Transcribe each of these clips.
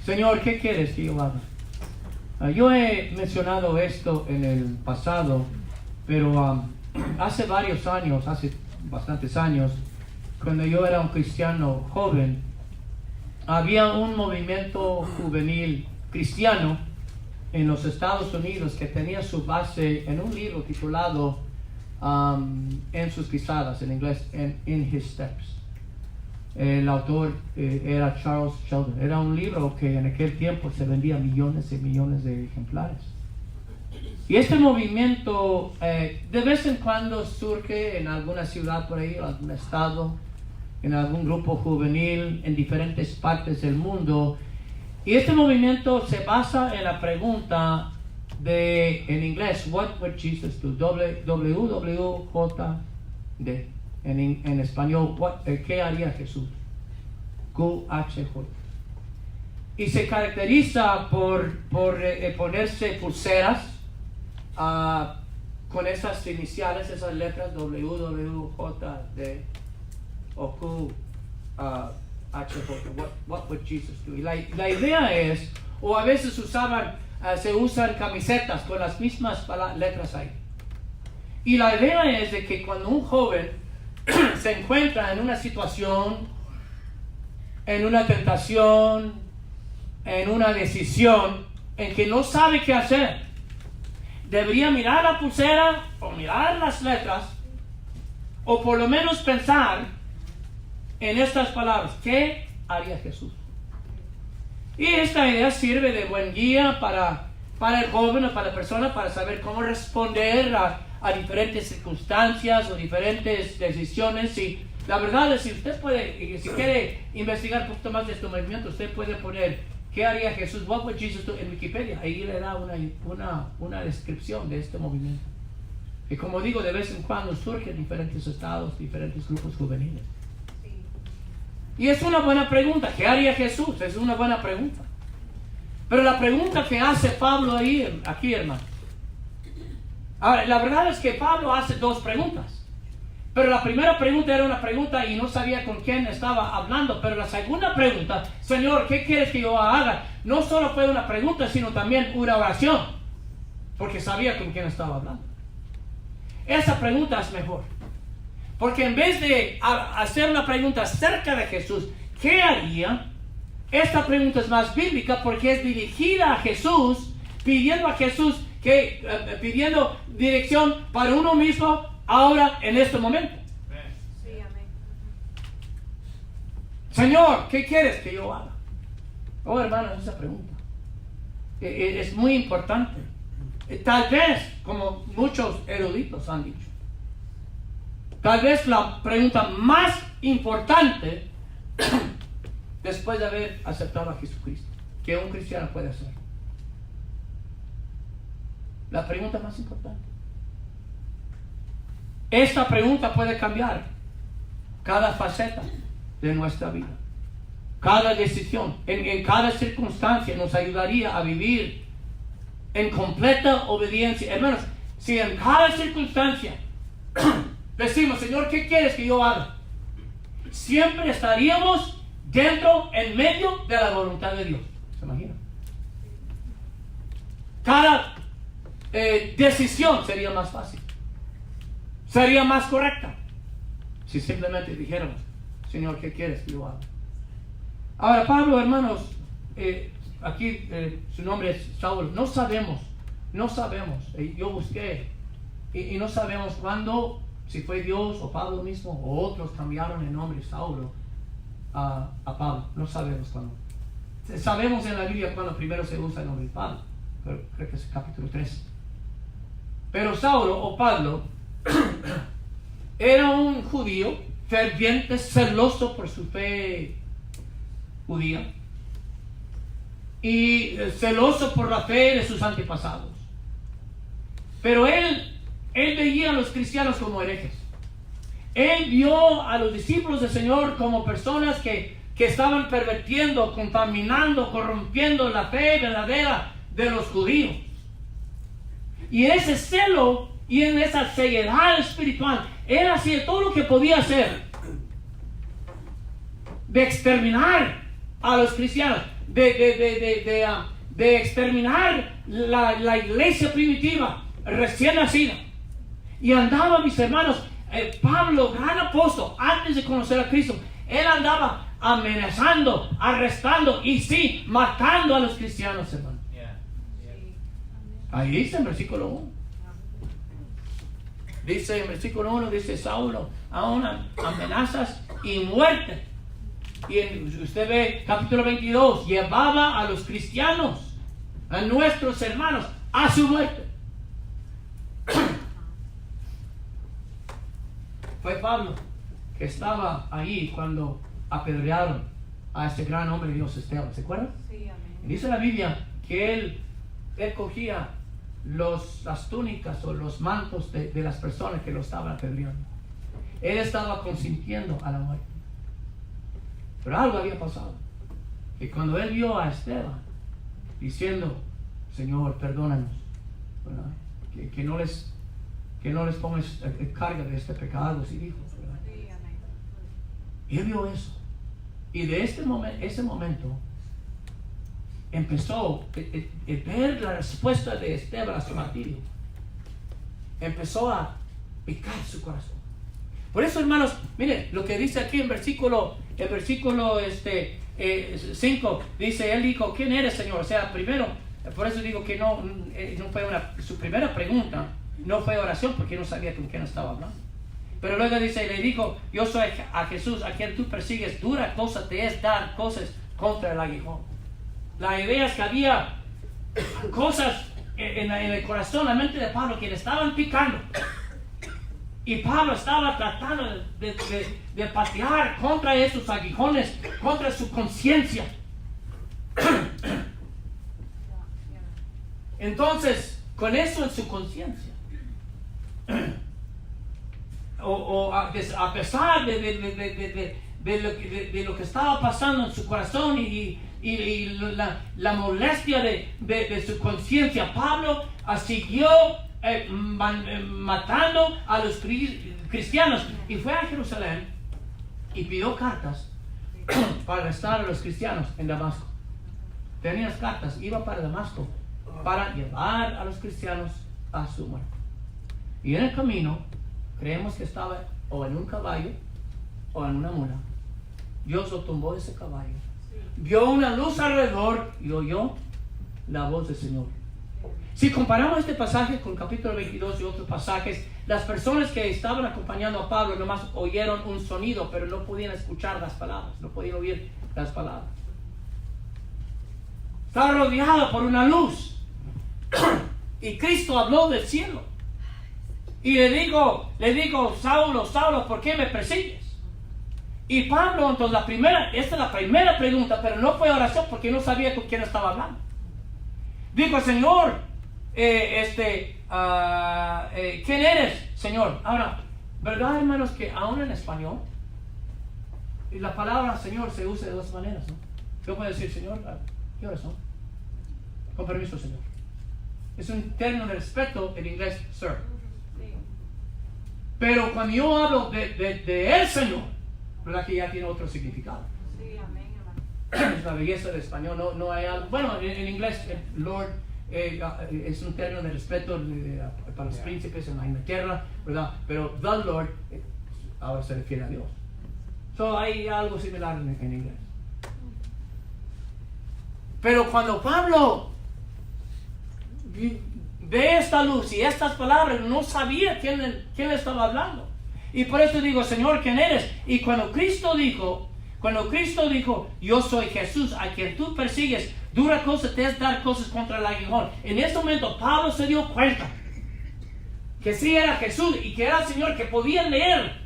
Señor, ¿qué quieres que yo haga? Yo he mencionado esto en el pasado, pero hace varios años, hace bastantes años, cuando yo era un cristiano joven, había un movimiento juvenil cristiano en los Estados Unidos que tenía su base en un libro titulado En sus pisadas, en inglés, In His Steps. El autor era Charles Sheldon. Era un libro que en aquel tiempo se vendía millones y millones de ejemplares. Y este movimiento de vez en cuando surge en alguna ciudad por ahí, en algún estado, en algún grupo juvenil, en diferentes partes del mundo. Y este movimiento se basa en la pregunta en inglés, What would Jesus do? WWJD. En español, ¿qué haría Jesús? QHJ. Y se caracteriza por ponerse pulseras con esas iniciales, esas letras WWJD o QHJ. What would Jesus do? Y la idea es, o a veces se usan camisetas con las mismas letras ahí. Y la idea es de que cuando un joven se encuentra en una situación, en una tentación, en una decisión en que no sabe qué hacer, debería mirar la pulsera o mirar las letras o por lo menos pensar en estas palabras: ¿qué haría Jesús? Y esta idea sirve de buen guía para el joven o para la persona, para saber cómo responder a diferentes circunstancias o diferentes decisiones. Y la verdad es, si usted puede, si quiere investigar un poquito más de este movimiento, usted puede poner ¿qué haría Jesús? What would Jesus do? En Wikipedia. Ahí le da una descripción de este movimiento. Y como digo, de vez en cuando surgen diferentes estados, diferentes grupos juveniles. Y es una buena pregunta. ¿Qué haría Jesús? Es una buena pregunta. Pero la pregunta que hace Pablo aquí, hermano. Ahora, la verdad es que Pablo hace dos preguntas. Pero la primera pregunta era una pregunta y no sabía con quién estaba hablando. Pero la segunda pregunta, Señor, ¿qué quieres que yo haga? No solo fue una pregunta, sino también una oración. Porque sabía con quién estaba hablando. Esa pregunta es mejor. Porque en vez de hacer una pregunta acerca de Jesús, ¿qué haría? Esta pregunta es más bíblica porque es dirigida a Jesús, pidiendo dirección para uno mismo ahora en este momento. Sí, amén. Señor, ¿qué quieres que yo haga? Oh, hermano, esa pregunta es muy importante. Tal vez, como muchos eruditos han dicho, tal vez la pregunta más importante después de haber aceptado a Jesucristo que un cristiano puede hacer. La pregunta más importante. Esta pregunta puede cambiar cada faceta de nuestra vida. Cada decisión, en cada circunstancia nos ayudaría a vivir en completa obediencia. Hermanos, si en cada circunstancia decimos, Señor, ¿qué quieres que yo haga? Siempre estaríamos en medio de la voluntad de Dios. ¿Se imagina? Cada decisión sería más fácil. Sería más correcta. Si simplemente dijéramos, Señor, ¿qué quieres que yo haga? Ahora, Pablo, hermanos, aquí su nombre es Saulo. No sabemos. Yo busqué y no sabemos cuándo, si fue Dios o Pablo mismo o otros cambiaron el nombre Saulo a Pablo. No sabemos cuándo. Sabemos en la Biblia cuando primero se usa el nombre de Pablo, pero creo que es el capítulo 3. Pero Saulo o Pablo era un judío ferviente, celoso por su fe judía y celoso por la fe de sus antepasados. Pero él veía a los cristianos como herejes. Él vio a los discípulos del Señor como personas que estaban pervirtiendo, contaminando, corrompiendo la fe verdadera de los judíos. Y en ese celo y en esa ceguedad espiritual, él hacía todo lo que podía hacer de exterminar a los cristianos, de exterminar la iglesia primitiva recién nacida. Y andaba, mis hermanos, Pablo, gran apóstol, antes de conocer a Cristo, él andaba amenazando, arrestando y sí, matando a los cristianos, hermanos. Ahí dice en versículo 1. Dice en versículo 1, dice Saulo, aún amenazas y muerte. Y usted ve capítulo 22, llevaba a los cristianos, a nuestros hermanos, a su muerte. Fue Pablo que estaba ahí cuando apedrearon a ese gran hombre de Dios, Esteban. ¿Se acuerdan? Sí, amén. Dice la Biblia que él cogía las túnicas o los mantos de las personas que lo estaban apedreando. Él estaba consintiendo a la muerte. Pero algo había pasado. Y cuando él vio a Esteban diciendo, Señor, perdónanos, ¿verdad? Que no les pongas carga de este pecado, así dijo, ¿verdad? Sí, amén. Y él vio eso. Y de ese momento empezó el ver la respuesta de Esteban a su martirio. Empezó a picar su corazón. Por eso, hermanos, miren lo que dice aquí en versículo 5, dice, él dijo, ¿quién eres, Señor? O sea, primero, por eso digo que no fue su primera pregunta, no fue oración, porque no sabía con quién estaba hablando. Pero luego dice, le dijo, yo soy a Jesús, a quien tú persigues, dura cosa te es dar cosas contra el aguijón. La idea es que había cosas en el corazón, la mente de Pablo, que le estaban picando. Y Pablo estaba tratando de patear contra esos aguijones, contra su conciencia. Entonces, con eso en su conciencia, a pesar de lo que estaba pasando en su corazón y la molestia de su conciencia, Pablo siguió matando a los cristianos y fue a Jerusalén y pidió cartas para arrestar a los cristianos en Damasco. Tenía las cartas, iba para Damasco para llevar a los cristianos a su muerte. Y en el camino creemos que estaba o en un caballo o en una mula. Dios lo tumbó de ese caballo, vio una luz alrededor y oyó la voz del Señor. Si comparamos este pasaje con capítulo 22 y otros pasajes, las personas que estaban acompañando a Pablo nomás oyeron un sonido, pero no podían escuchar las palabras, no podían oír las palabras. Estaba rodeado por una luz. Y Cristo habló del cielo. Y le digo, Saulo, Saulo, ¿por qué me persigues? Y Pablo, entonces esta es la primera pregunta, pero no fue oración porque no sabía con quién estaba hablando. Dijo, Señor, ¿quién eres, Señor? Ahora, ¿verdad, hermanos, que aún en español la palabra Señor se usa de dos maneras, ¿no? Yo puedo decir, Señor, ¿qué horas son? Con permiso, Señor. Es un término de respeto en inglés, sir. Pero cuando yo hablo de el Señor, ¿verdad que ya tiene otro significado? Sí, amén, Es la belleza del español, no hay algo. Bueno, en inglés, Lord es un término de respeto para los príncipes en la Inglaterra, ¿verdad? Pero the Lord ahora se refiere a Dios. So hay algo similar en inglés. Pero cuando Pablo ve esta luz y estas palabras, no sabía quién le estaba hablando. Y por eso digo, Señor, ¿quién eres? Y cuando Cristo dijo, yo soy Jesús, a quien tú persigues, dura cosa te es dar cosas contra el aguijón. En ese momento Pablo se dio cuenta que sí era Jesús y que era el Señor, que podía leer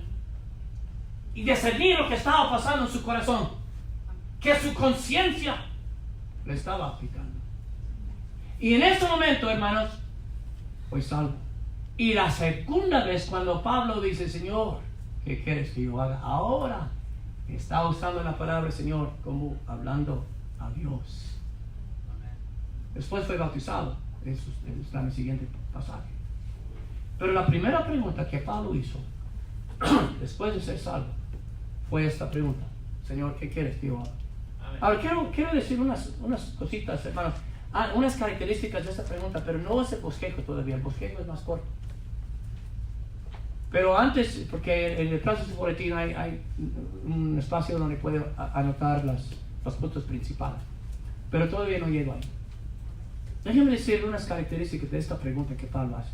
y discernir lo que estaba pasando en su corazón, que su conciencia le estaba aplicando. Y en ese momento, hermanos, fue salvo. Y la segunda vez cuando Pablo dice, Señor, ¿qué quieres que yo haga? Ahora está usando la palabra Señor como hablando a Dios. Después fue bautizado. Eso está en el siguiente pasaje. Pero la primera pregunta que Pablo hizo después de ser salvo fue esta pregunta: Señor, ¿qué quieres que yo haga? Ahora, quiero decir unas cositas, hermanos, unas características de esta pregunta, pero no es el bosquejo todavía, el bosquejo es más corto. Pero antes, porque en el plazo de su boletín hay un espacio donde puede anotar los puntos principales, pero todavía no llego ahí. Déjenme decir unas características de esta pregunta que Pablo hace.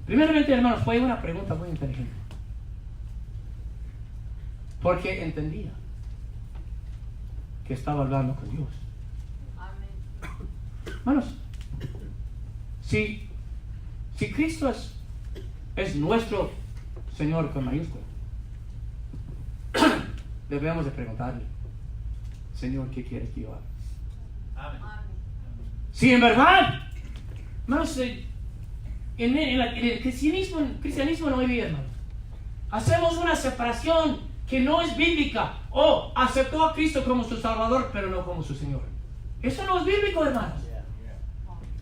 Primeramente, hermanos, fue una pregunta muy inteligente, porque entendía que estaba hablando con Dios. Hermanos, si Cristo es nuestro Señor con mayúscula, debemos de preguntarle, Señor, ¿qué quieres que yo haga? Amén. Si en verdad, hermanos, en el cristianismo no hay vida, hermanos. Hacemos una separación que no es bíblica. Aceptó a Cristo como su Salvador, pero no como su Señor. Eso no es bíblico, hermanos.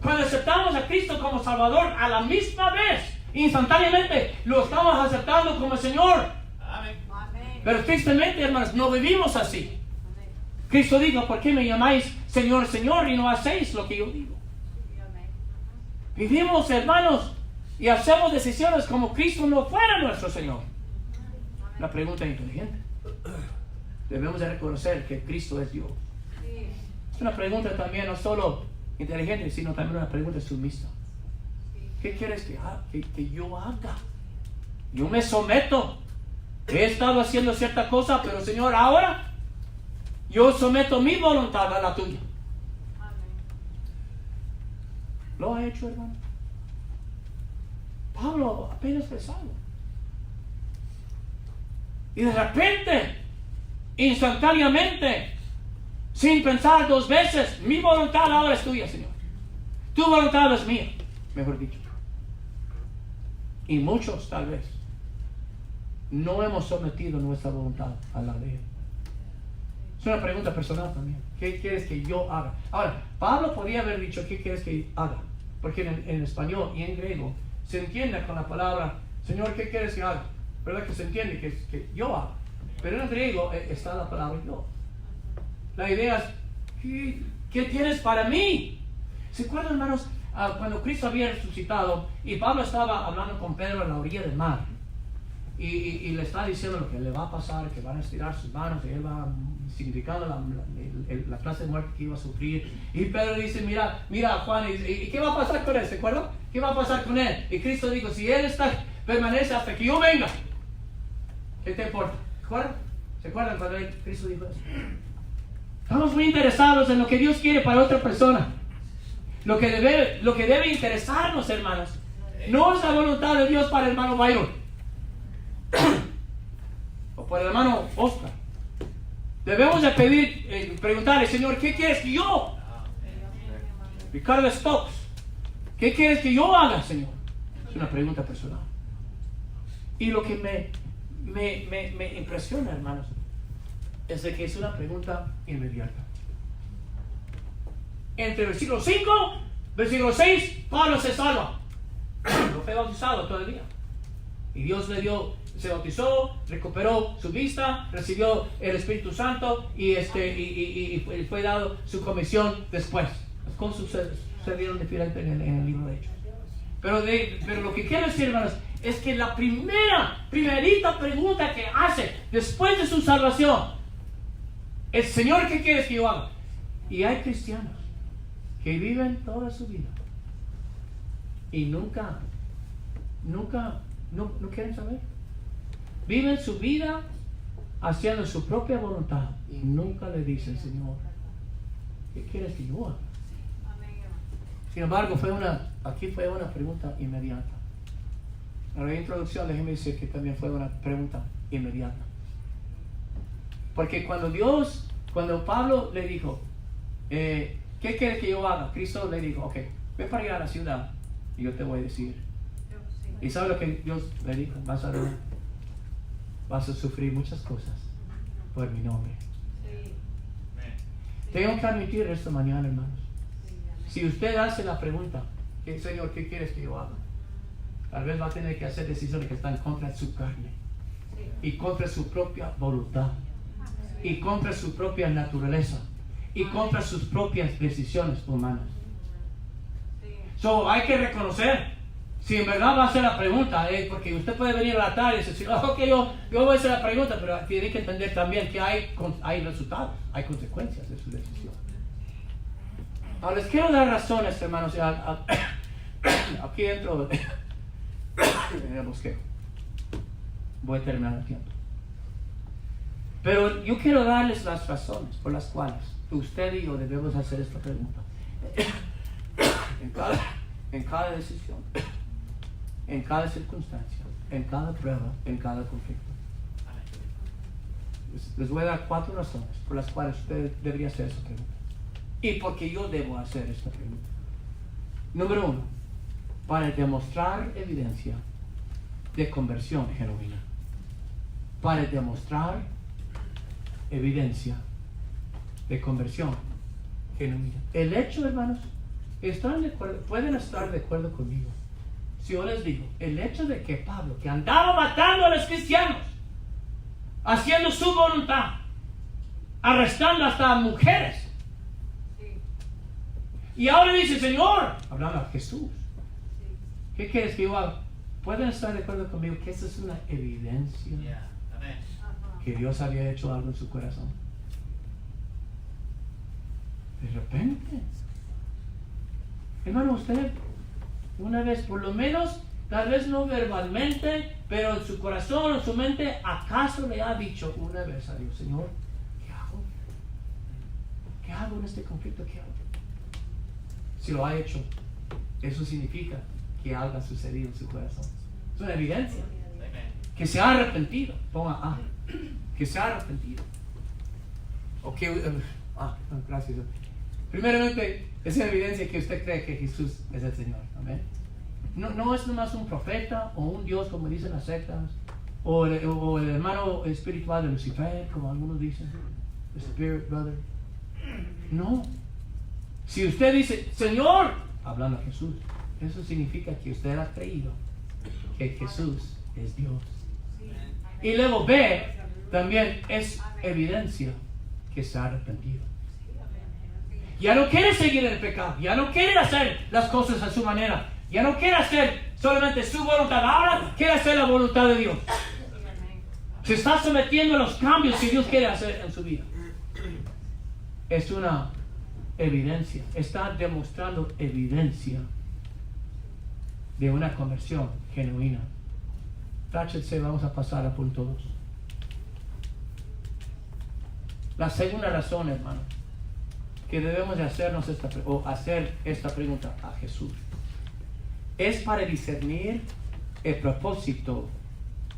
Cuando aceptamos a Cristo como Salvador, a la misma vez, instantáneamente, lo estamos aceptando como Señor. Amén. Pero tristemente, hermanos, no vivimos así. Cristo dijo, ¿por qué me llamáis Señor, Señor, y no hacéis lo que yo digo? Vivimos, hermanos, y hacemos decisiones como Cristo no fuera nuestro Señor. La pregunta es inteligente. Debemos de reconocer que Cristo es Dios. Es una pregunta también no solo inteligente, sino también una pregunta sumisa. ¿Qué quieres que yo haga? Yo me someto. He estado haciendo cierta cosa, pero Señor, ahora yo someto mi voluntad a la tuya. ¿Lo ha hecho, hermano? Pablo apenas fue salvo. Y de repente, instantáneamente, sin pensar dos veces, mi voluntad ahora es tuya, Señor. Tu voluntad es mía, mejor dicho. Y muchos, tal vez, no hemos sometido nuestra voluntad a la de Él. Es una pregunta personal también. ¿Qué quieres que yo haga? Ahora, Pablo podría haber dicho, ¿qué quieres que haga? Porque en español y en griego se entiende con la palabra, Señor, ¿qué quieres que haga? ¿Verdad que se entiende que yo haga? Pero en griego está la palabra yo. La idea es, ¿qué tienes para mí? ¿Se acuerdan, hermanos, cuando Cristo había resucitado y Pablo estaba hablando con Pedro en la orilla del mar? Y le está diciendo lo que le va a pasar, que van a estirar sus manos, que él va significando la clase de muerte que iba a sufrir. Y Pedro dice, mira Juan, ¿y qué va a pasar con él? ¿Se acuerdan? ¿Qué va a pasar con él? Y Cristo dijo, si él permanece hasta que yo venga, ¿qué te importa? ¿Se acuerdan cuando Cristo dijo eso? Estamos muy interesados en lo que Dios quiere para otra persona. Lo que debe interesarnos, hermanos, no es la voluntad de Dios para el hermano Byron o por el hermano Oscar. Debemos de preguntarle, Señor, ¿qué quieres que yo? Ricardo Stokes, ¿qué quieres que yo haga, Señor? Es una pregunta personal. Y lo que me impresiona, hermanos, es de que es una pregunta inmediata. Entre versículo 5, versículo 6, Pablo se salva. No fue bautizado todavía. Y Dios se bautizó, recuperó su vista, recibió el Espíritu Santo y fue dado su comisión después. Las cosas sucedieron diferente en el libro de Hechos. Pero lo que quiero decir, hermanos, es que la primerita pregunta que hace después de su salvación es, Señor, ¿qué quieres que yo haga? Y hay cristianos que viven toda su vida y nunca quieren saber. Viven su vida haciendo su propia voluntad y nunca le dicen, Señor, ¿qué quieres que yo haga? Sin embargo, aquí fue una pregunta inmediata. En la introducción, déjeme decir que también fue una pregunta inmediata. Porque cuando Pablo le dijo, ¿qué quieres que yo haga? Cristo le dijo, ok, ve para allá a la ciudad y yo te voy a decir. ¿Y sabe lo que Dios le dijo? Vas a sufrir muchas cosas por mi nombre. Sí. Tengo que admitir esto mañana, hermanos. Si usted hace la pregunta, Señor, ¿qué quieres que yo haga? Tal vez va a tener que hacer decisiones que están contra su carne y contra su propia voluntad. y contra su propia naturaleza y contra sus propias decisiones humanas. So, hay que reconocer, si en verdad va a hacer la pregunta, porque usted puede venir a la tarde y decir, ok, yo voy a hacer la pregunta, pero tiene que entender también que hay resultados, hay consecuencias de su decisión. Ahora les quiero dar razones, hermanos, aquí dentro en el bosquejo. Voy a terminar el tiempo. Pero yo quiero darles las razones por las cuales usted y yo debemos hacer esta pregunta. En cada decisión, en cada circunstancia, en cada prueba, en cada conflicto. Les voy a dar 4 razones por las cuales usted debería hacer esta pregunta. Y por qué yo debo hacer esta pregunta. Número 1, para demostrar evidencia de conversión genuina. Para demostrar evidencia de conversión genuina. El hecho, hermanos, pueden estar de acuerdo conmigo si yo les digo, el hecho de que Pablo, que andaba matando a los cristianos, haciendo su voluntad, arrestando hasta a mujeres, y ahora dice, Señor, hablando a Jesús, ¿qué quieres que yo haga? Pueden estar de acuerdo conmigo que esa es una evidencia que Dios había hecho algo en su corazón. De repente, hermano, usted una vez, por lo menos, tal vez no verbalmente, pero en su corazón, en su mente, ¿acaso le ha dicho una vez a Dios, Señor, qué hago? ¿Qué hago en este conflicto? ¿Qué hago? Si lo ha hecho, eso significa que algo ha sucedido en su corazón. Es una evidencia que se ha arrepentido. Ponga que se ha arrepentido. Gracias. Primeramente, es una evidencia que usted cree que Jesús es el Señor. Amén. No es nomás un profeta o un Dios, como dicen las sectas, o el hermano espiritual de Lucifer, como algunos dicen, the Spirit Brother. No. Si usted dice, Señor, hablando a Jesús, eso significa que usted ha creído que Jesús es Dios. Y luego B, también es evidencia que se ha arrepentido. Ya no quiere seguir en el pecado, ya no quiere hacer las cosas a su manera, ya no quiere hacer solamente su voluntad, ahora quiere hacer la voluntad de Dios. Se está sometiendo a los cambios que Dios quiere hacer en su vida. Es una evidencia, está demostrando evidencia de una conversión genuina. Táchense, vamos a pasar a punto 2. La segunda razón, hermano, que debemos de hacernos hacer esta pregunta a Jesús, es para discernir el propósito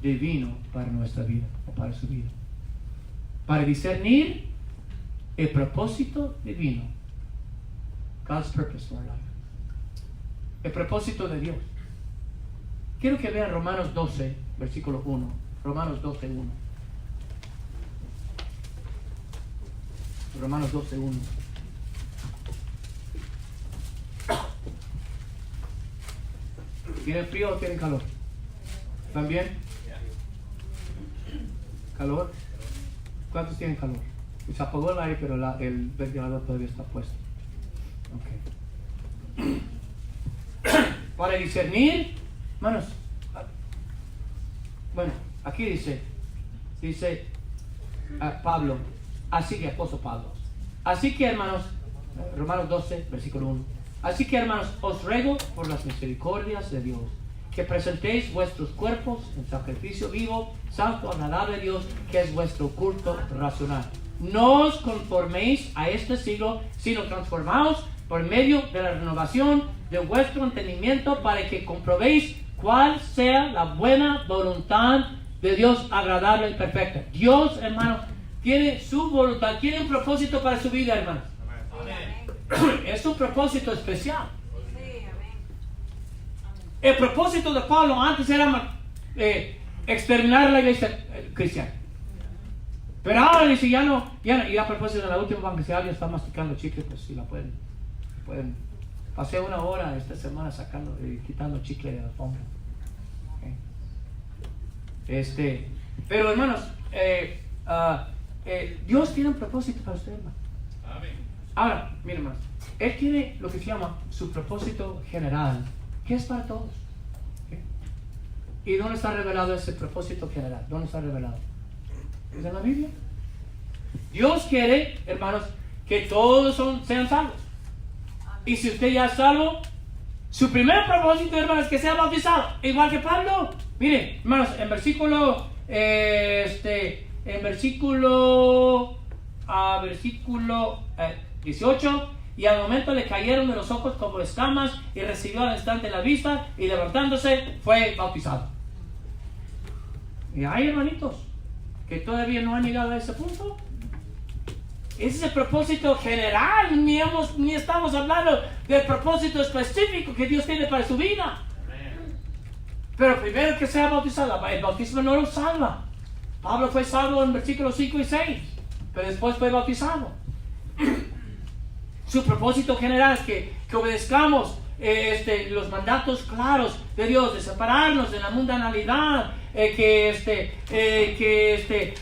divino para nuestra vida o para su vida. Para discernir el propósito divino. God's purpose for our life. El propósito de Dios. Quiero que vean Romanos 12, versículo 1. Romanos 12, 1. Romanos 12, 1. ¿Tienen frío o tienen calor? ¿También? ¿Calor? ¿Cuántos tienen calor? Se apagó el aire, pero el ventilador todavía está puesto. Okay. Para discernir, hermanos, bueno, aquí dice Pablo, así que apóstol Pablo, así que hermanos, Romanos 12, versículo 1, así que hermanos, os ruego por las misericordias de Dios, que presentéis vuestros cuerpos en sacrificio vivo, santo, agradable a Dios, que es vuestro culto racional. No os conforméis a este siglo, sino transformaos por medio de la renovación de vuestro entendimiento, para que comprobéis cuál sea la buena voluntad de Dios, agradable y perfecta. Dios, hermano, tiene su voluntad, tiene un propósito para su vida, hermano. Es un propósito especial. El propósito de Pablo antes era exterminar la iglesia cristiana. Pero ahora dice, ya a propósito de la última banca, si alguien está masticando chicle, pues si la pueden. Pasé una hora esta semana quitando chicle de la alfombra. Okay. Pero hermanos, Dios tiene un propósito para usted, hermano. Amén. Ahora, mire, hermano, Él tiene lo que se llama su propósito general, que es para todos. ¿Ok? ¿Y dónde está revelado ese propósito general? ¿Dónde está revelado? Es en la Biblia. Dios quiere, hermanos, que todos sean salvos. Y si usted ya es salvo, su primer propósito, hermanos, es que sea bautizado, igual que Pablo. Mire, hermanos, en versículo 18, y al momento le cayeron de los ojos como escamas, y recibió al instante la vista, y levantándose fue bautizado. Y hay hermanitos que todavía no han llegado a ese punto. Ese es el propósito general, ni estamos hablando del propósito específico que Dios tiene para su vida. Pero primero que sea bautizado, el bautismo no lo salva. Pablo fue salvo en versículos 5 y 6, pero después fue bautizado. Su propósito general es que obedezcamos los mandatos claros de Dios, de separarnos de la mundanalidad, que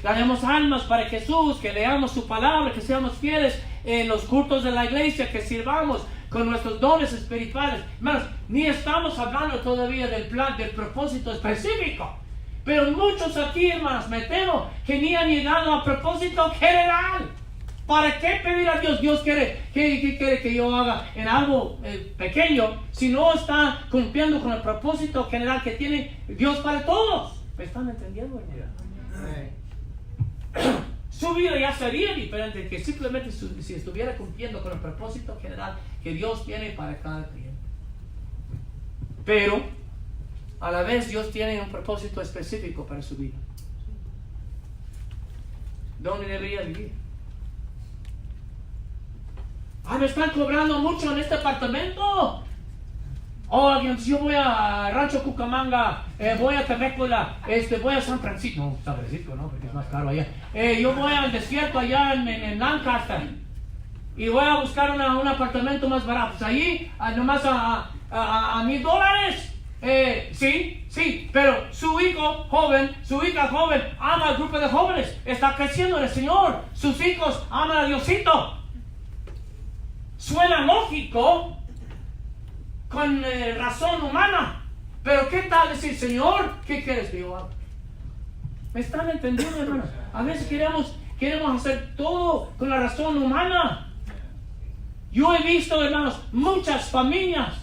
ganemos almas para Jesús, que leamos su palabra, que seamos fieles en los cultos de la iglesia, que sirvamos con nuestros dones espirituales. Hermanos, ni estamos hablando todavía del plan, del propósito específico. Pero muchos aquí, hermanos, me temo que ni han llegado al propósito general. ¿Para qué pedir a Dios? Dios quiere que yo haga en algo pequeño si no está cumpliendo con el propósito general que tiene Dios para todos. ¿Me están entendiendo, hermano? Su vida ya sería diferente que simplemente si estuviera cumpliendo con el propósito general que Dios tiene para cada cliente. Pero a la vez Dios tiene un propósito específico para su vida. ¿Dónde debería vivir? Me están cobrando mucho en este apartamento. Yo voy a Rancho Cucamonga, voy a Temecula, voy a San Francisco. No, San Francisco no, porque es más caro allá. Yo voy al desierto allá en Lancaster. Y voy a buscar un apartamento más barato. Pues allí, nomás a $1,000. Sí, pero su hija joven ama al grupo de jóvenes. Está creciendo en el Señor. Sus hijos aman a Diosito. Suena lógico con razón humana, pero ¿qué tal decir, Señor, qué quieres que yo haga? ¿Me están entendiendo, hermanos? A veces queremos hacer todo con la razón humana. Yo he visto, hermanos, muchas familias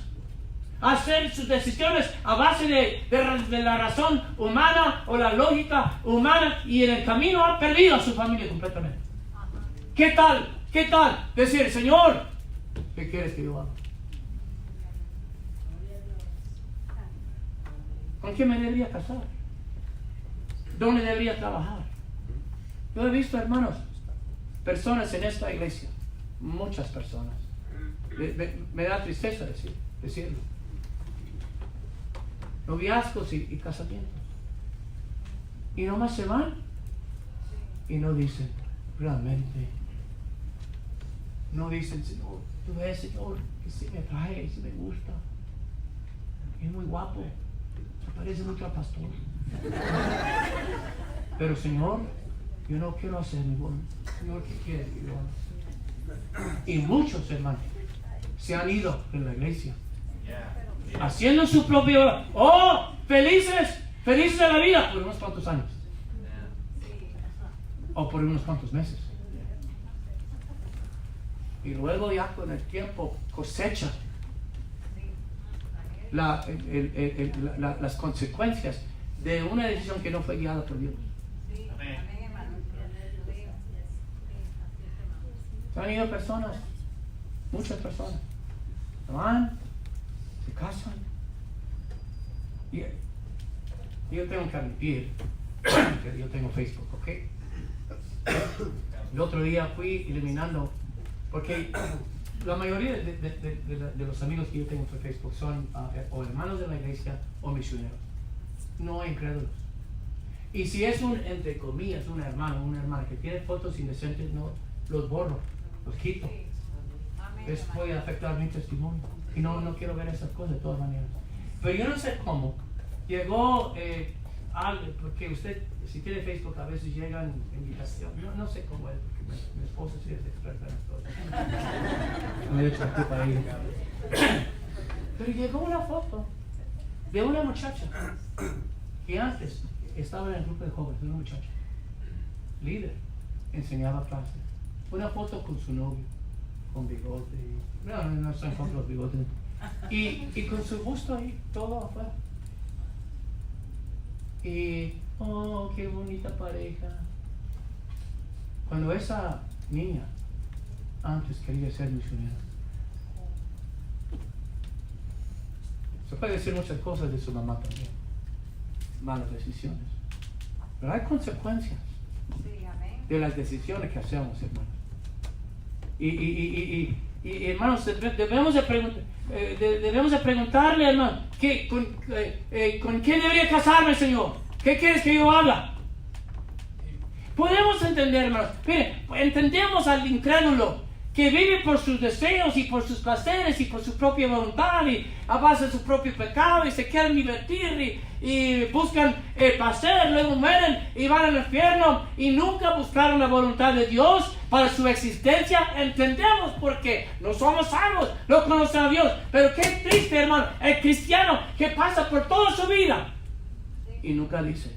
hacer sus decisiones a base de la razón humana o la lógica humana, y en el camino han perdido a su familia completamente. ¿Qué tal decir, Señor, qué quieres que yo haga? ¿Con quién me debería casar? ¿Dónde debería trabajar? Yo he visto, hermanos, personas en esta iglesia, muchas personas, me da tristeza decirlo, noviazgos y casamientos, y nomás se van y no dicen, realmente, no dicen, Señor, tú ves, Señor, que sí me trae, sí me gusta, es muy guapo, se parece mucho al pastor, pero Señor, yo no quiero hacer mi voluntad. Señor, ¿qué quieres que yo haga? Y muchos, hermanos, se han ido de la iglesia haciendo su propia obra. Felices de la vida por unos cuantos años o por unos cuantos meses, y luego ya con el tiempo cosecha las consecuencias de una decisión que no fue guiada por Dios. Se han ido personas, muchas personas, se van, se casan, y yo tengo que admitir que yo tengo Facebook, ¿ok? El otro día fui eliminando, porque la mayoría de los amigos que yo tengo en Facebook son o hermanos de la iglesia o misioneros, no incrédulos. Y si es entre comillas, un hermano, una hermana que tiene fotos indecentes, no los borro, los quito. Eso puede afectar mi testimonio, y no quiero ver esas cosas de todas maneras. Pero yo no sé cómo llegó algo, porque usted, si tiene Facebook, a veces llegan invitaciones. No sé cómo es, porque mi esposa sí es experta en esto. Me he hecho aquí para ir. Pero llegó una foto de una muchacha que antes estaba en el grupo de jóvenes, una muchacha, líder, enseñaba clases. Una foto con su novio, con bigote. No están con los bigotes. Y con su busto ahí, todo afuera. Y, oh, qué bonita pareja. Cuando esa niña antes quería ser misionera, se puede decir muchas cosas de su mamá también, malas decisiones, pero hay consecuencias de las decisiones que hacemos, hermanos. Y hermanos, debemos de preguntarle, hermano, ¿con quién debería casarme, Señor? ¿Qué quieres que yo haga? Podemos entender, hermanos. Miren, entendemos al incrédulo que vive por sus deseos y por sus placeres y por su propia voluntad y a base de su propio pecado y se quieren divertir y buscan el placer, luego mueren y van al infierno y nunca buscaron la voluntad de Dios para su existencia. Entendemos porque no somos salvos, no conocen a Dios, pero qué triste, hermano, el cristiano que pasa por toda su vida y nunca dice: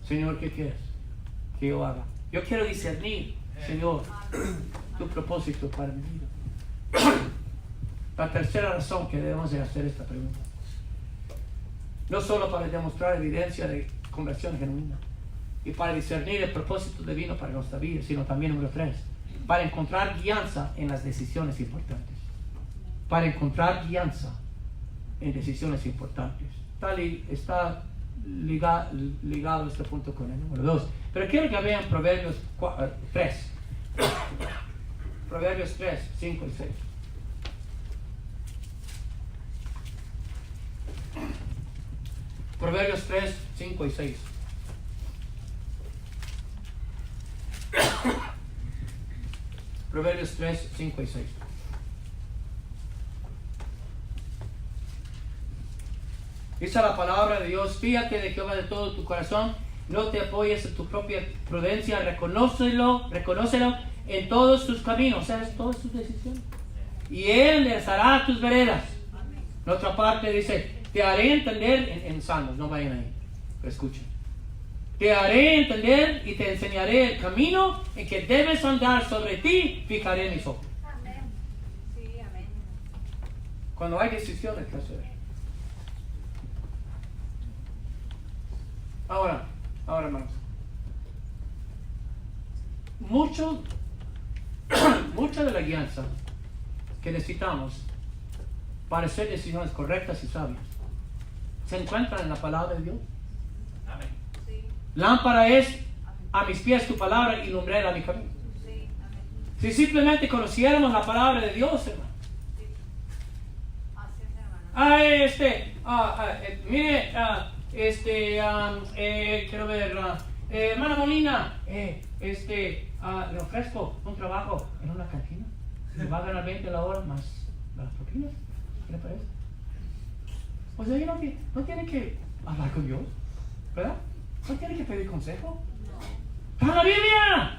Señor, ¿qué quieres que yo haga? Yo quiero discernir, Señor, tu propósito para mi vida. La tercera razón que debemos de hacer esta pregunta, no solo para demostrar evidencia de conversión genuina y para discernir el propósito divino para nuestra vida, sino también, número 3, para encontrar guianza en las decisiones importantes. Para encontrar guianza en decisiones importantes. Está ligado este punto con el número 2. Pero quiero que vean Proverbios 3. Proverbios 3, 5 y 6. Proverbios 3, 5 y 6. Proverbios 3, 5 y 6. Dice la palabra de Dios: fíjate de Jehová de todo tu corazón, no te apoyes en tu propia prudencia, reconócelo en todos tus caminos, o sea, en todas tus decisiones, y Él enderezará tus veredas. En otra parte dice: te haré entender, en Salmos, no vayan ahí, pero escuchen. Te haré entender y te enseñaré el camino en que debes andar, sobre ti fijaré mis ojos. Amén. Sí, amén. Cuando hay decisiones que hacer. Ahora, hermanos, mucha de la guianza que necesitamos para hacer decisiones correctas y sabias se encuentra en la palabra de Dios. Amén. Sí, Lámpara es a mis pies tu palabra y lumbrera a mi camino. sí, amén. Si simplemente conociéramos la palabra de Dios, hermano. Sí. Así es, hermano. Mire, quiero ver, hermana Molina, le ofrezco un trabajo en una cantina. Me va a ganar 20 la hora más las propinas. ¿Qué le parece? O sea, no tiene que hablar con Dios, ¿verdad? No tiene que pedir consejo. ¡Está en la Biblia!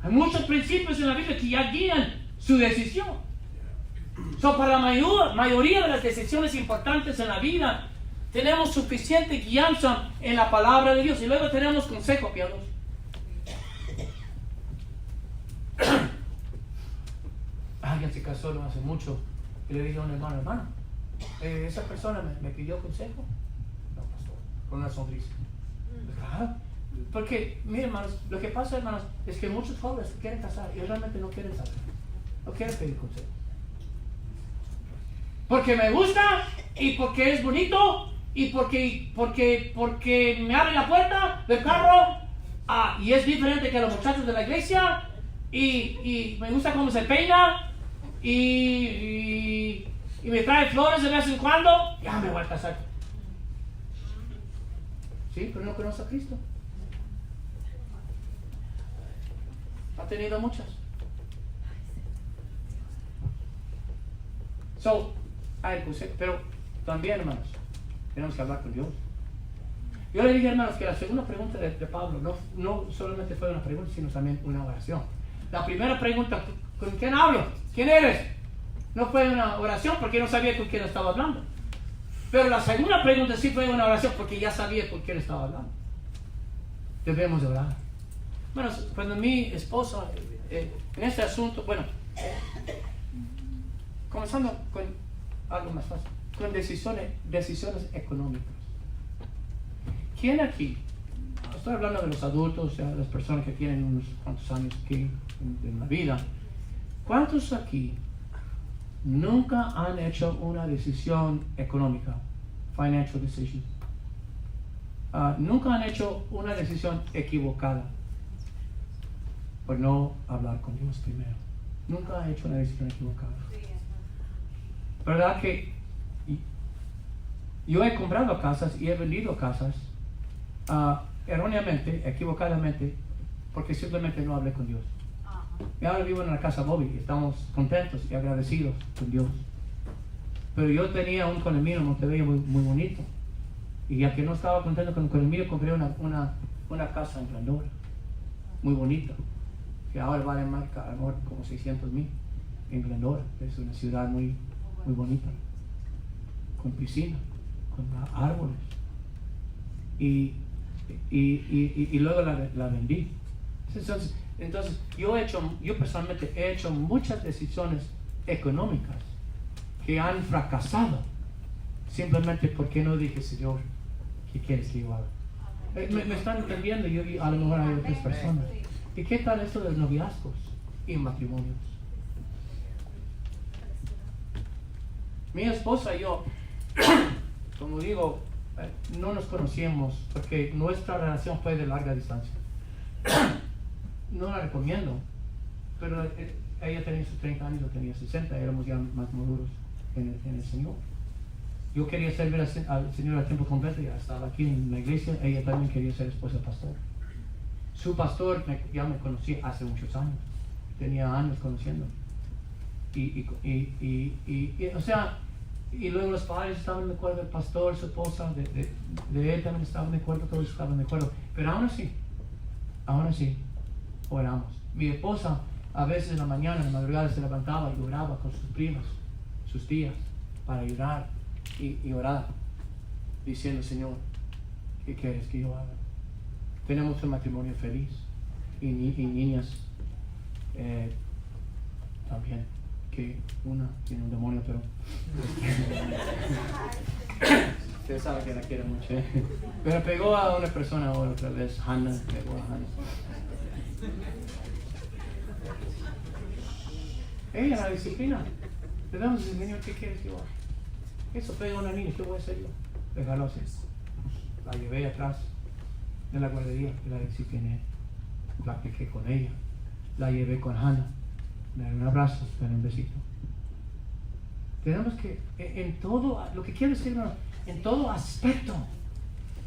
Hay muchos principios en la Biblia que ya guían su decisión. Para la mayoría de las decisiones importantes en la vida, tenemos suficiente guianza en la palabra de Dios y luego tenemos consejo piadoso. Alguien se casó no hace mucho y le dije a un hermano, esa persona me pidió consejo. No, pastor, con una sonrisa. Claro, porque, miren, hermanos, lo que pasa, hermanos, es que muchos jóvenes se quieren casar y realmente no quieren saber, no quieren pedir consejo. Porque me gusta y porque es bonito y porque me abre la puerta del carro y es diferente que los muchachos de la iglesia y me gusta cómo se peina y me trae flores de vez en cuando, ya me voy a casar. Sí, pero no conoce a Cristo. Ha tenido muchas. Pero también, hermanos, tenemos que hablar con Dios. Yo le dije, hermanos, que la segunda pregunta de Pablo no solamente fue una pregunta, sino también una oración. La primera pregunta, ¿con quién hablo? ¿Quién eres? No fue una oración porque no sabía con quién estaba hablando. Pero la segunda pregunta sí fue una oración porque ya sabía con quién estaba hablando. Debemos de orar. Bueno, cuando mi esposa, en este asunto, bueno, comenzando con algo más fácil, con decisiones económicas. ¿Quién aquí? Estoy hablando de los adultos, o sea, las personas que tienen unos cuantos años aquí en la vida. ¿Cuántos aquí nunca han hecho una decisión económica? Financial decision. Nunca han hecho una decisión equivocada por no hablar con Dios primero. Nunca han hecho una decisión equivocada. ¿Verdad que yo he comprado casas y he vendido casas erróneamente, equivocadamente, porque simplemente no hablé con Dios? Y ahora vivo en la casa Bobby y estamos contentos y agradecidos con Dios. Pero yo tenía un condominio en Montevideo muy bonito. Y ya que no estaba contento con el condominio, compré una casa en Glendora, muy bonita, que ahora vale más como 600,000 en Glendora. Es una ciudad muy bonita, con piscina, con árboles. Y luego la vendí. Entonces yo personalmente he hecho muchas decisiones económicas que han fracasado simplemente porque no dije, Señor, ¿qué quieres que yo haga? Me están entendiendo, y a lo mejor hay otras personas. ¿Y qué tal esto de los noviazgos y matrimonios? Mi esposa y yo, como digo, no nos conocíamos porque nuestra relación fue de larga distancia. No la recomiendo, pero ella tenía sus 30 años, yo tenía 60, éramos ya más maduros en el Señor. Yo quería servir al Señor a tiempo completo, ya estaba aquí en la iglesia. Ella también quería ser esposa del pastor. Su pastor ya me conocía hace muchos años, tenía años conociendo. O sea, y luego los padres estaban de acuerdo, el pastor, su esposa, de él también estaban de acuerdo, todos estaban de acuerdo. Pero aún así, oramos. Mi esposa a veces en la mañana, en la madrugada, se levantaba y oraba con sus primas, sus tías, para ayudar y orar, diciendo, Señor, ¿qué quieres que yo haga? Tenemos un matrimonio feliz y niñas también, que una tiene un demonio, pero usted sabe que la quiere mucho, ¿eh? Pero pegó a una persona ahora otra vez. Hannah pegó a Hannah. Ella la disciplina. Le damos el Señor, ¿qué quieres que yo haga? Eso pega a una niña, ¿qué voy a hacer yo? Déjalo así. La llevé atrás de la guardería y la discipliné. Platiqué con ella. La llevé con Hannah. Le di un abrazo, le di un besito. Tenemos que, en todo, lo que quiero decir, hermano, en todo aspecto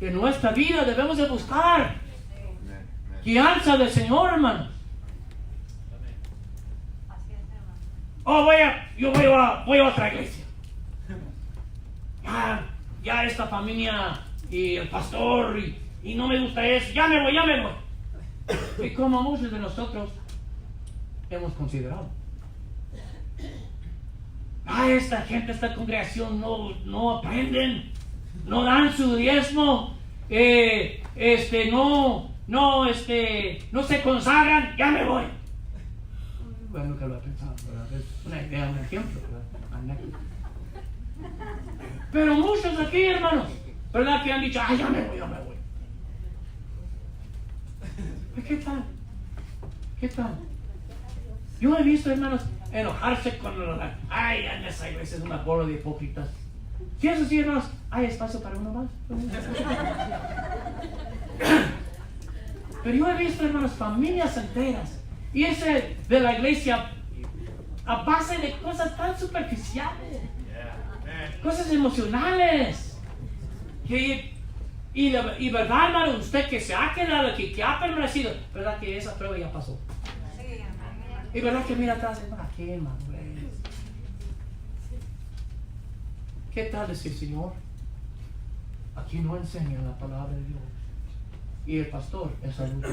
de nuestra vida debemos de buscar guianza del Señor, hermano. Oh, yo voy a otra iglesia. Ya esta familia y el pastor y no me gusta eso, ya me voy. Y como muchos de nosotros hemos considerado, esta gente, esta congregación no aprenden, no dan su diezmo, no se consagran, ya me voy. Bueno, nunca lo he pensado, ¿verdad? Es una idea, un ejemplo, ¿verdad? Pero muchos aquí, hermanos, ¿verdad? Que han dicho, ya me voy. ¿Qué tal? Yo he visto, hermanos, enojarse con en esa iglesia es una bola de hipócritas. Si eso sí, hermanos, hay espacio para uno más. Pero yo he visto, hermanos, familias enteras, y ese de la iglesia, a base de cosas tan superficiales, cosas emocionales, y verdad, hermano, usted que se ha quedado aquí, que ha permanecido, verdad que esa prueba ya pasó. Y verdad que mira atrás, hermano, ¿qué, hermano? ¿Qué tal decir, Señor? aquí no enseñan la palabra de Dios. Y el pastor es adulto.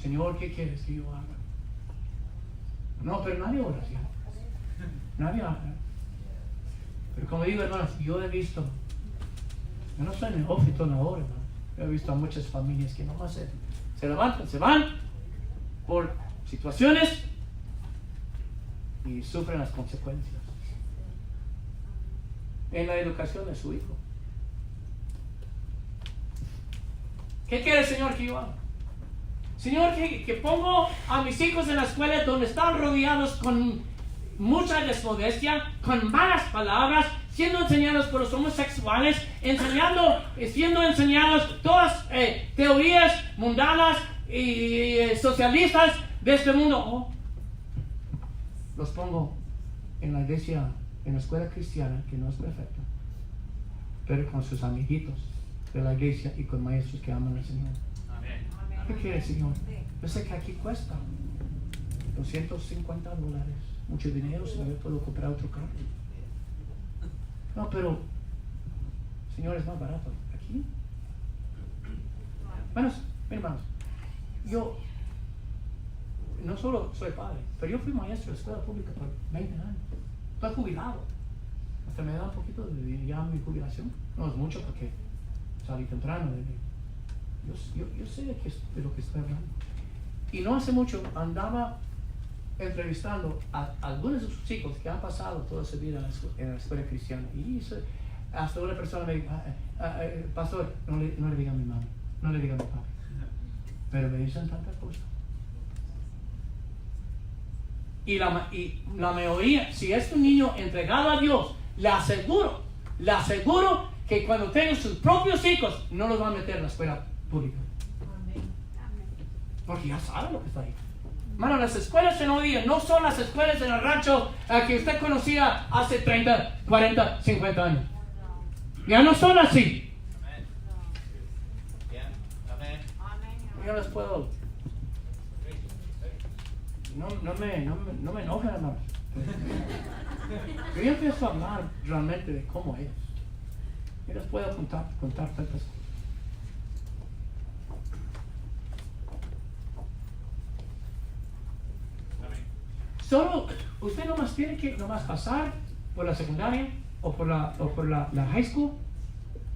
Señor, ¿qué quieres que yo haga? No, pero nadie ora así. Nadie habla. Pero como digo, hermanos, yo he visto, yo no soy neófito en la hora, hermanos. Yo he visto a muchas familias que nomás se levantan, se van por situaciones y sufren las consecuencias en la educación de su hijo. ¿Qué quiere el Señor que yo haga? Señor, que pongo a mis hijos en la escuela donde están rodeados con mucha desmodestia, con malas palabras, siendo enseñados por los homosexuales, siendo enseñados todas teorías mundanas y socialistas de este mundo. Oh, los pongo en la iglesia, en la escuela cristiana, que no es perfecta, pero con sus amiguitos de la iglesia y con maestros que aman al Señor. ¿Qué quiere el Señor? Yo sé que aquí cuesta $250, mucho dinero, si no yo puedo comprar otro carro. No, pero Señor, es más barato aquí. Bueno, hermanos, yo no solo soy padre, pero yo fui maestro de escuela pública por 20 años. Estoy jubilado. Hasta me da un poquito de ya mi jubilación. No es mucho porque salí temprano. Yo sé de lo que estoy hablando. Y no hace mucho andaba entrevistando a algunos de sus chicos que han pasado toda su vida en la escuela cristiana. Y hasta una persona me dijo, pastor, no le diga a mi mamá, no le diga a mi papá. Pero me dicen tantas cosas. Y la mayoría, si es un niño entregado a Dios, le aseguro que cuando tenga sus propios hijos, no los va a meter en la escuela pública. Porque ya sabe lo que está ahí. Hermano, las escuelas en hoy día no son las escuelas en el rancho que usted conocía hace 30, 40, 50 años. Ya no son así. Yo les puedo. No me enojen, hermanos. Yo empiezo a hablar realmente de cómo es. Yo les puedo contar tantas cosas. Solo usted nomás tiene que pasar por la secundaria o por la high school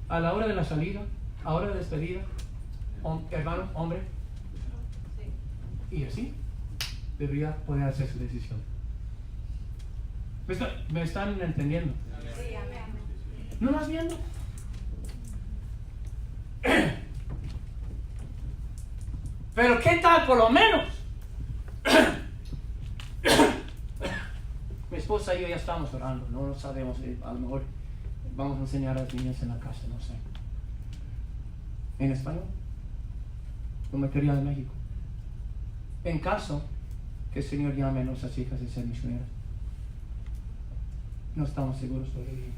a la hora de la salida, a la hora de despedida, hermano, hombre, y así debería poder hacer su decisión. ¿Me están entendiendo? ¿No más viendo? Pero ¿qué tal por lo menos? Mi esposa y yo ya estamos orando, no sabemos, a lo mejor vamos a enseñar a las niñas en la casa, no sé. En español, con material de México. En caso que el Señor llame a nuestras hijas a ser misioneras. No estamos seguros todavía.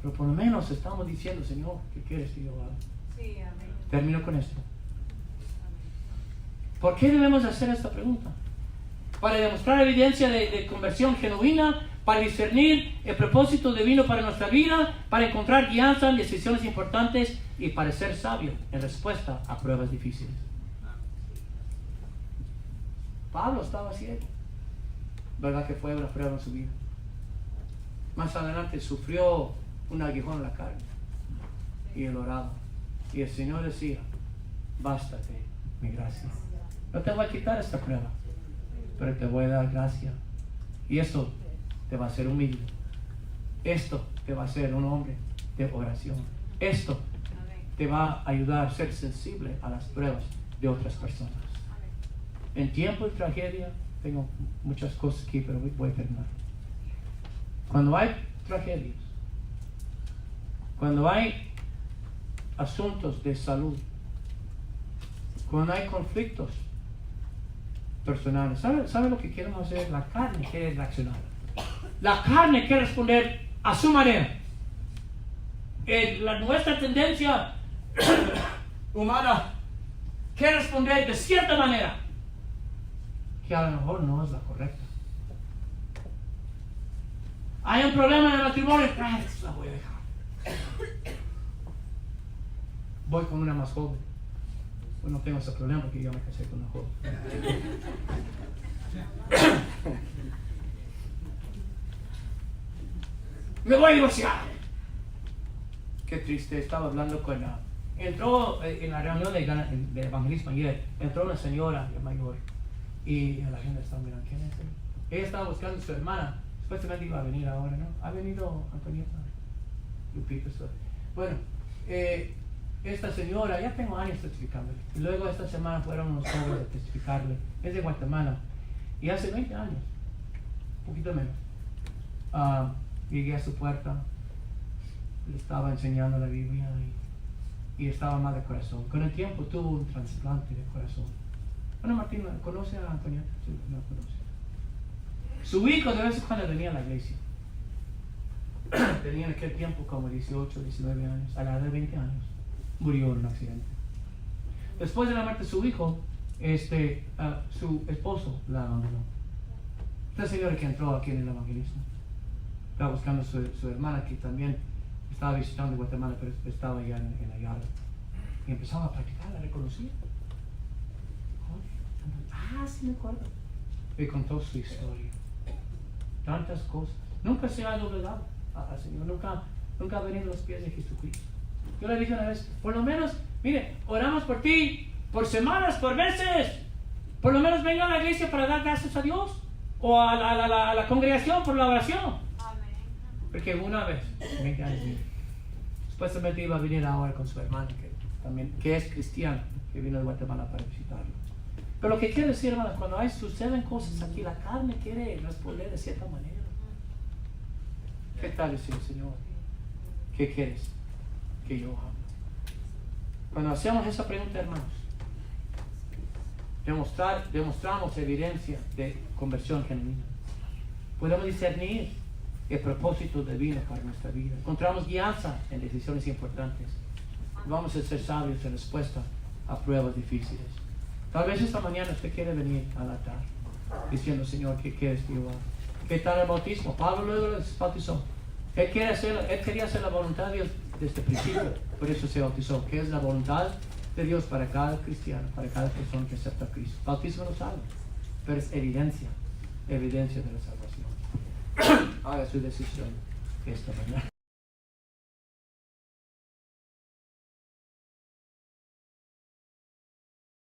Pero por lo menos estamos diciendo, Señor, ¿qué quieres que yo haga? Sí, amén. Termino con esto. ¿Por qué debemos hacer esta pregunta? Para demostrar evidencia de conversión genuina, para discernir el propósito divino para nuestra vida, para encontrar guianza en decisiones importantes y para ser sabio en respuesta a pruebas difíciles. Pablo estaba ciego, ¿verdad que fue una prueba en su vida? Más adelante sufrió un aguijón en la carne y él oraba y el Señor decía, bástate mi gracia. No te voy a quitar esta prueba, pero te voy a dar gracia. Y esto te va a hacer humilde. Esto te va a hacer un hombre de oración. Esto te va a ayudar a ser sensible a las pruebas de otras personas. En tiempo de tragedia, tengo muchas cosas aquí, pero voy a terminar. Cuando hay tragedias, cuando hay asuntos de salud, cuando hay conflictos personales, ¿sabe lo que queremos hacer? La carne quiere reaccionar. La carne quiere responder a su manera. Nuestra tendencia humana quiere responder de cierta manera, que a lo mejor no es la correcta. Hay un problema en el matrimonio, eso la voy a dejar. voy con una más joven. Pues no tengo ese problema porque yo me casé con una joven. Me voy a divorciar. Qué triste, estaba hablando con entró en la reunión de evangelismo ayer, entró una señora mayor y la gente estaba mirando, ¿quién es él? Ella estaba buscando a su hermana, supuestamente iba a venir ahora, ¿no? Ha venido Antonieta, Lupita. Bueno, esta señora, ya tengo años testificándole, y luego esta semana fueron unos jóvenes a testificarle, es de Guatemala, y hace 20 años, un poquito menos, llegué a su puerta, le estaba enseñando la Biblia y estaba mal de corazón. Con el tiempo tuvo un trasplante de corazón. Bueno, Martín, ¿conoce a Antonieta? Sí, no conoce. Su hijo de vez en cuando venía a la iglesia. Tenía en aquel tiempo como 18, 19 años, a la edad de 20 años. Murió en un accidente. Después de la muerte de su hijo, su esposo la abandonó. Esta señora que entró aquí en el evangelismo estaba buscando a su hermana, que también estaba visitando Guatemala, pero estaba allá en la yarda. Y empezaba a practicar, la reconocía. Sí me acuerdo. Me contó su historia. Tantas cosas. Nunca se ha doblegado al Señor. Nunca ha venido a los pies de Jesucristo. Yo le dije una vez, por lo menos, mire, oramos por ti, por semanas, por meses. Por lo menos venga a la iglesia para dar gracias a Dios. O a la congregación por la oración. Porque una vez, 20 años, supuestamente iba a venir ahora con su hermana, que es cristiano, que vino de Guatemala para visitarlo. Pero lo que quiero decir, hermanos, cuando suceden cosas aquí, la carne quiere responder de cierta manera. ¿Qué tal decir, Señor? ¿Qué quieres que yo haga? Cuando hacemos esa pregunta, hermanos, demostramos evidencia de conversión genuina. Podemos discernir el propósito divino para nuestra vida. Encontramos guianza en decisiones importantes. Vamos a ser sabios en respuesta a pruebas difíciles. Tal vez esta mañana usted quiere venir al altar diciendo, Señor, ¿qué quieres que yo haga? ¿Qué tal el bautismo? Pablo luego les bautizó. Él quería hacer la voluntad de Dios desde el principio, por eso se bautizó. ¿Qué es la voluntad de Dios para cada cristiano, para cada persona que acepta a Cristo? Bautismo no salva, pero es evidencia de la salvación. Haga su decisión esta mañana.